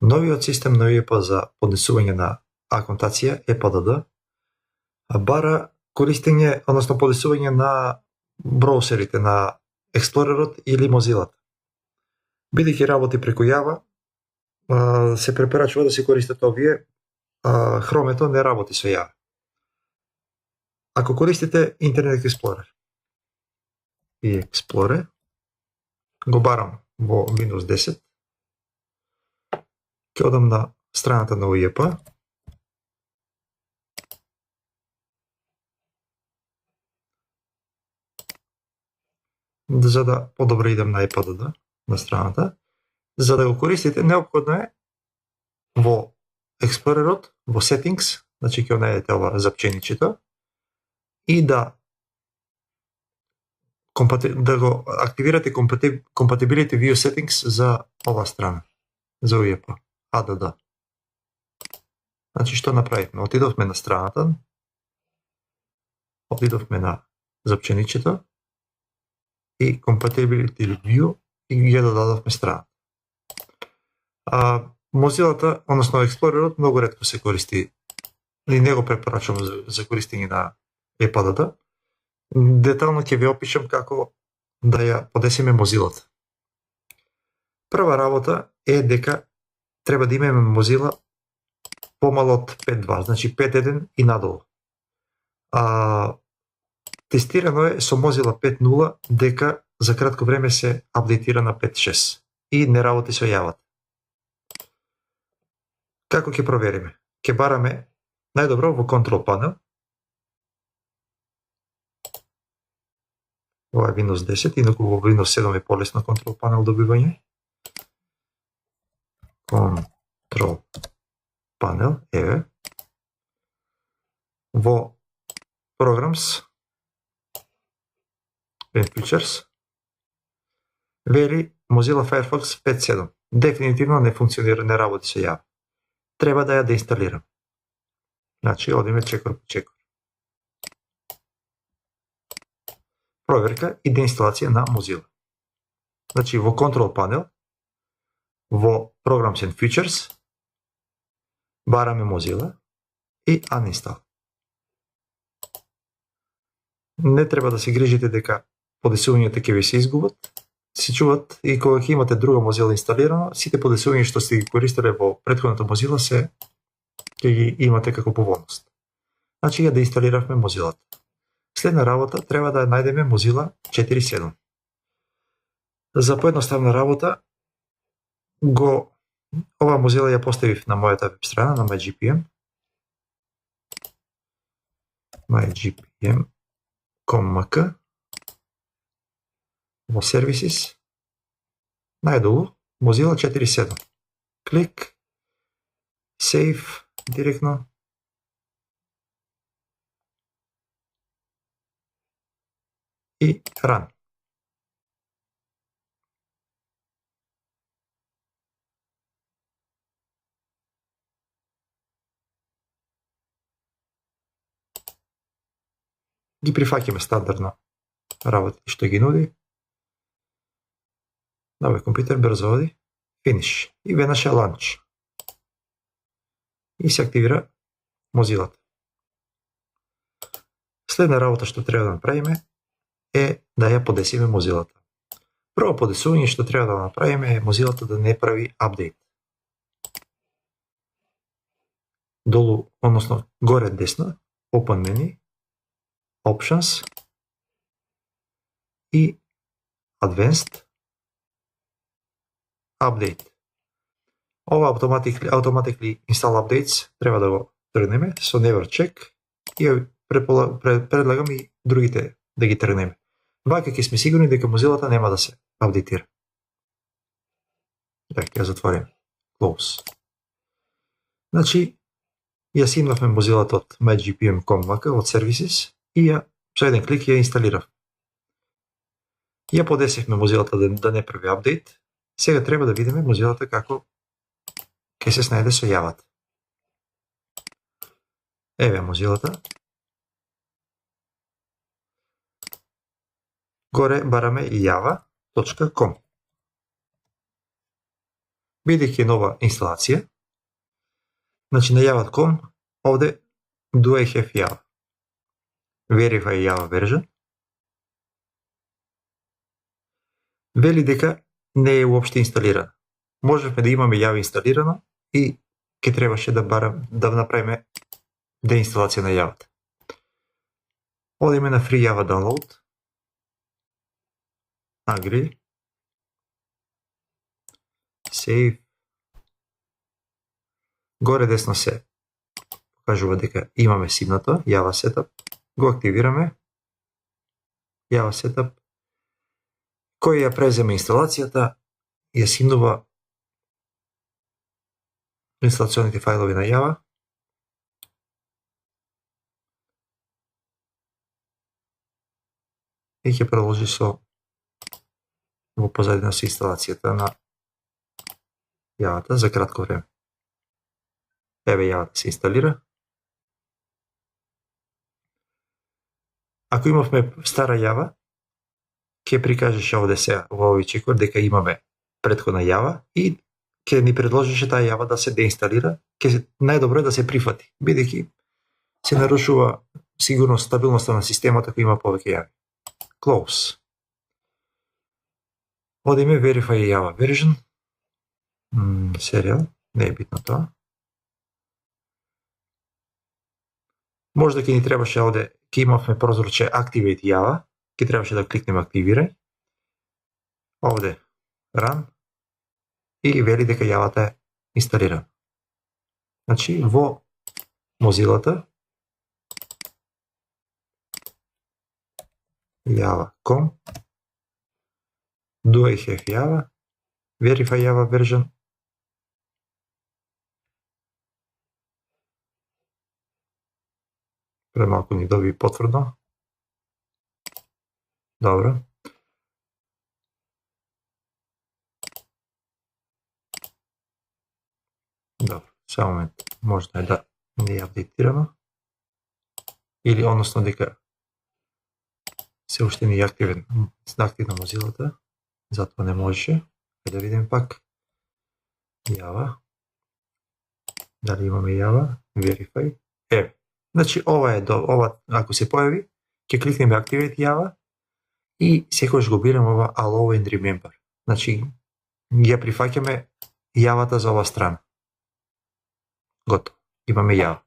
Новиот систем на UEP за поднесување на аконтација EPDD бара користење, односно поднесување на браусерите на Експлорерот или Mozilla. Бидејќи работи преку Java, се препорачува да се користат овие. Хромето не работи со Java. Ако користите Internet Explorer и Explorer, го барам во Windows 10, ќе одам на страната на UEP, за да подобро идем на EPDD на страната. За да го користите, неопходно е во Експлорерот, во Settings, значи ќе најдете ова запченичето и да го активирате Compatibility View Settings за ова страна, за UEP, ADD. Значи што направивме? Отидовме на страната, отидовме на запченичето и Compatibility View и ги додадовме страната. Mozilla, односно Експлорерот, многу ретко се користи и не го препорачувам за користење на EPDD. Детално ќе ви опишам како да ја подесиме Mozilla. Прва работа е дека треба да имаме Mozilla помало од 5.2, значи 5.1 и надолу. Тестирано е со Mozilla 5.0 дека за кратко време се апдейтира на 5.6 и не работи со Java. Како ќе провериме? Ќе бараме најдобро во Control Panel. Ова е Windows 10, инаку во Windows 7 е полесно Control Panel добивање. Control Panel, еве. Во Programs and Features вели Mozilla Firefox 5.7. Дефинитивно не функционира, не работи со Java. Треба да ја деинсталирам. Значи, одиме чекор по чекор. Проверка и деинсталација на Mozilla. Значи, во Control Panel, во Programs and Features, бараме Mozilla и Uninstall. Не треба да се грижите дека подесувањата ќе ви се изгубат. Се чуват и кога ќе имате друга Mozilla инсталирано, сите подесувања што сте ги користеле во претходната Mozilla ќе ги имате како поволност. Значи ја деинсталиравме Mozilla. Следна работа треба да најдеме Mozilla 4.7. За поедноставна работа ова Mozilla ја поставив на мојата веб страна на MyGPM. MyGPM.com.mk во Services, најдолу Mozilla 4.7. Клик, Save директно. И Run. Ги прифаќаме стандардно работи што ги нуди. На овој компјутер брзо оди, Finish и веднаш ја Launch. И се активира Mozilla. Следна работа што треба да направиме е да ја подесиме Mozilla. Прво подесување што треба да направиме е Mozilla да не прави апдейт. Долу, односно горе десно, Open Menu, Options и Advanced Update. Ова automatically install updates треба да го тргнеме со Never Check и предлагам и другите да ги тргнеме. Вака ќе сме сигурни дека Mozilla нема да се апдейтира. Ќе ја затвориме. Close. Значи, ја симнавме Mozilla од MyGPM.com.mk од Services и со еден клик ја инсталирав. Ја подесивме Mozilla да не прави апдейт. Сега треба да видиме Mozilla како ќе се снајде со Java. Еве Mozilla. Горе бараме java.com. Бидејќи е нова инсталација, значи на Java.com овде do I have Java. Verify Java version. Вели дека не е уопште инсталирана. Можевме да имаме Java инсталирано и ќе требаше да направиме деинсталација на Java. Одиме на Free Java Download. Agree. Save. Горе десно се покажува дека имаме симнато Java Setup. Го активираме. Java Setup. Кој ја преземе инсталацијата, ја симнува инсталационите фајлови на Java. И ќе продолжи со во позадина со инсталацијата на Java за кратко време. Еве Java се инсталира. Ако имавме стара Java, ќе прикажеше овде сега во овој чекор дека имаме претходна Java и ќе ни предложише таа Java да се деинсталира, најдобро е да се прифати, бидејќи се нарушува сигурно стабилноста на системата кој има повеќе Java. Close. Одиме Verify Java version. Serial, не е битно тоа. Можда ќе ни требаше овде, ќе имавме прозорче Activate Java, ќе требаше да кликнеме Активирај. Овде Run и вели дека Java-та е инсталирана. Значи во Mozilla-та Java.com do I have Java, Verify Java version. Премалку ни доби потврдно. Добро. Добро, само момент, можда е да не е апдейтирано. Или односно дека се уште не е активен активна Mozilla-та, затоа не можеше. Да видим пак. Java. Дали имаме Java? Verify. Еве. Значи ова ако се појави, ќе кликнеме Activate Java и секогаш го бираме ова Allow and Remember. Значи ја прифаќаме Java-та за ова страна. Готово. Имаме Java.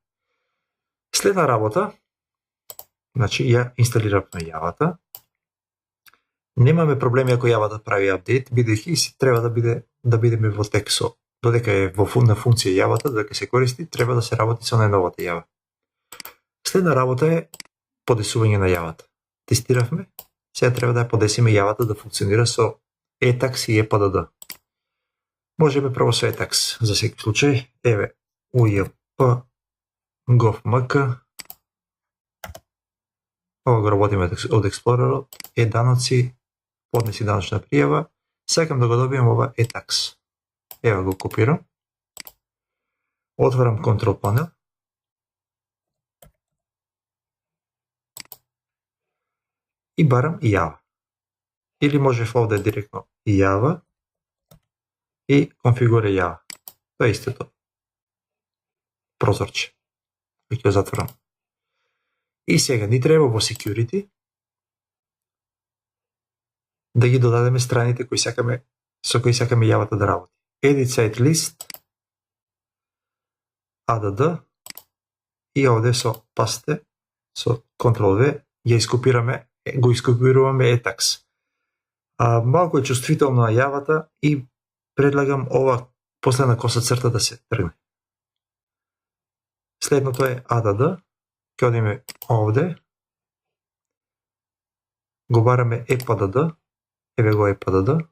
Следна работа, значи ја инсталиравме Java-та. Немаме проблеми ако Java-та прави апдейт, бидејќи треба да бидеме во тексо. Додека е на функција Java-та, додека се користи, треба да се работи со најновата Java. Следна работа е подесување на Java-та. Тестиравме, сега треба да ја подесиме Java-та да функционира со Etax и EPDD. Можеме прво со Etax, за секој случај. Еве, UJP govmk. Ова го работиме од Explorer, даноци, поднеси даночна пријава. Сакам да го добијам ова Etax. Ева го копирам. Отварам Control Panel. И барам Java. Или можев овде директно Java и конфигура Java. Тоа е истото прозорче. Ќе го затворам. И сега ни треба во Security да ги додадеме страните со кои сакаме Java-та да работи. Edit Site List, add и овде со пасте, со Ctrl-V, го ископируваме Etax. Малку е чувствително на Java-та и предлагам ова последна коса црта да се тргне. Следното е add, ќе одиме овде, го бараме EPDD, еве го EPDD,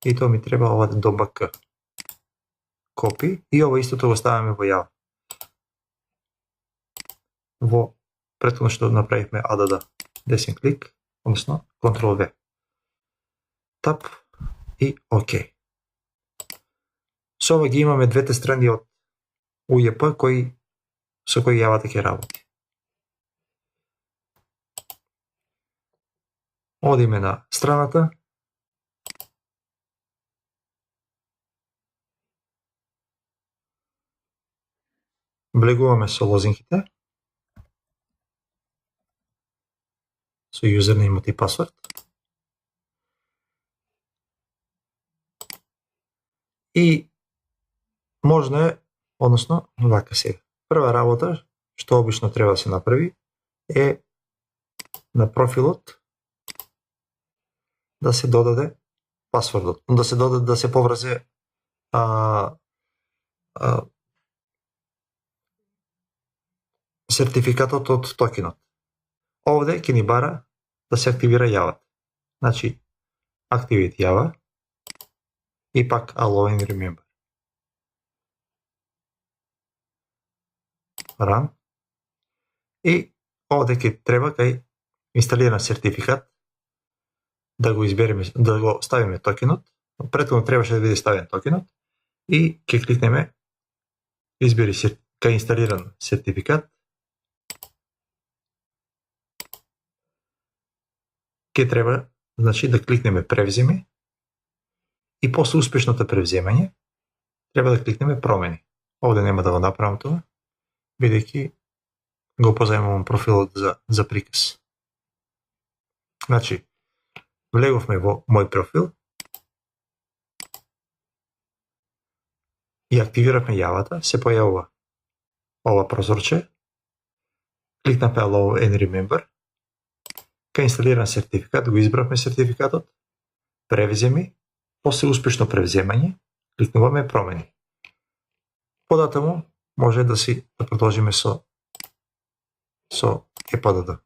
и тоа ми треба ова до BK. Копи и ова истото го ставаме во Java. Во претходно што направивме add, десен клик, односно Ctrl-V. Тап и ОК. Со ова ги имаме двете страни од UJP со кои Java-та ќе работи. Одиме на страната. влегуваме со лозинките, со юзернеймот и пасворд. И можно е, односно, вака сега. Прва работа, што обично треба да се направи, е на профилот да се додаде пасвордот, да се поврзе сертификатот од токенот. Овде ќе ни бара да се активира јавата. Значи, activate Java и пак allow and remember. Run. И овде ќе треба кај инсталиран сертификат да го избереме, да го ставиме токенот. Претходно требаше да биде ставен токенот и ќе кликнеме избери кај инсталиран сертификат. Ќе треба, значи, да кликнеме превземи и после успешното превземање треба да кликнеме промени. Овде нема да го направам тоа, бидејќи го позајмувам профилот за приказ. Значи, влеговме во мој профил и активиравме јавата, се појавува ова прозорче, кликнавме allow and remember, кај инсталиран сертификат го избравме сертификатот, превземи, после успешно превземање, кликнуваме промени. Податаму може да продолжиме со ЕПДД.